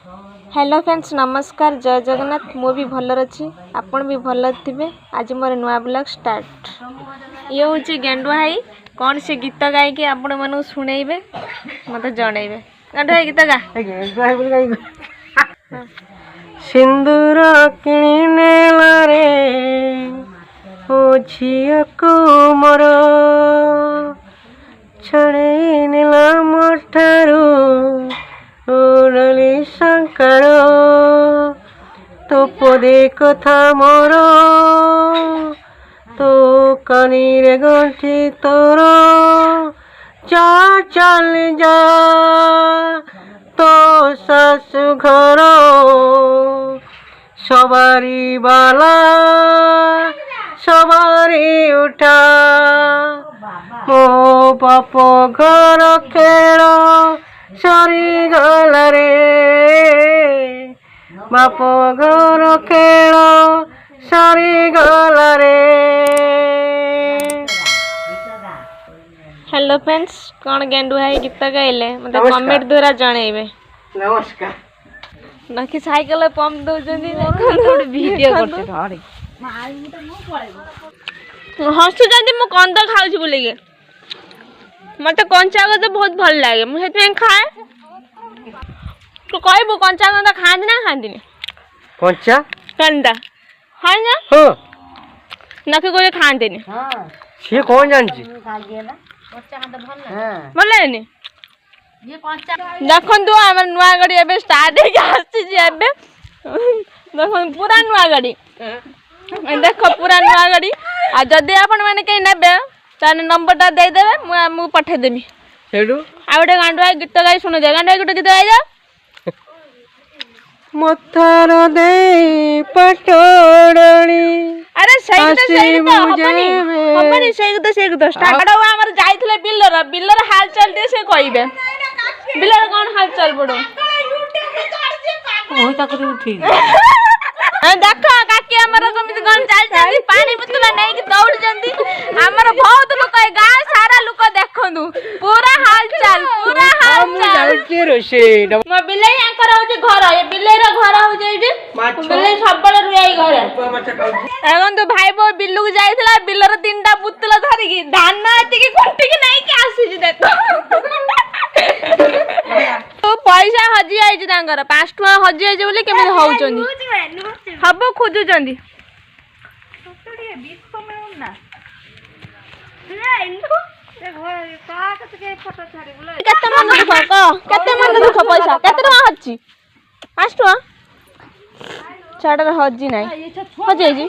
Hello friends नमस्कार जय जगन्नाथ मु भी भलर अच्छी आपण भी भल थे। आज मोर नुआ ब्लॉग स्टार्ट ये हूँ गेंडुआ भाई कौन से गीत गायिकी आपण मन शुणेबे मत जनइबे। गेंडुआ भाई गीत गा। सिंदूर किने रे ओ झिया को मोर छड़े नीला मोठारू ओरली शंकर तो पदे कथा मोर तो कानी रे गंठी तोर जा चल जा तो सासु घर सवारी बाला सवारी उठा मो बाप घर खेल सरी गल रे बाप घर खेल सरी गल रे। हेलो फ्रेंड्स कौन गेंडुआ भाई गीत गाइले मत कमेंट द्वारा जनइबे। नमस्कार नखी साइकिल पंप दौरान वीडियो करते हसुँच मु कंद खाऊँ बोलिए मत कंचा गंद बहुत भल लगे मुझे खाए तो कहबू कंचा गंदा खाती ना खाती कंचा कंदा हाँ ना हाँ नखी कोई खाते सी कौन जानची भल लगेनि देखु आम नुआ गाड़ी एवं स्टार्ट देख पूरा नुआ गाड़ी देख पूरा नुआ गाड़ी आ जदि आपण मैंने कहीं नेबे ताने नंबरटा देदेवे मु पठेदेवी सेडू आ गोटे गांडुआ गीत गाई शुणी दे गांडुआ गोटे गीत गाई जा मथर दे पटोड़ी अरे सही तो हबनी सही तो स्टार्ट हमर जाइथिले बिल्लर हाल चाल दे से कहबे बिल्लर कोन हाल चाल पड़ो ओही तक उठी देख काकी हमर कमिति कोन चाल चाल पानी बुतला नहीं कि दौड़ जंदी हमर बहुत लोग है गांव सारा लोग देखनु पूरा हाल चाल जाउची रोसे म बिल्लै आंकर हो जे घर ए बिल्लै रो घर हो जे जे बिल्लै सबले रुई घर एगन तो भाई बो बिल्लू को जाइथला बिल्लर तीनटा बुतला धरि की धान एति की कुंटी की नहीं के आसी जे देखो तो पैसा हजी आइ जे तांकर 5 टका हजी आइ जे बोली केमे होउचंदी हबो खोजुचंदी केते मन दुख पैसा केते टका हजी 5 टका छाड़ हजी नहीं हजी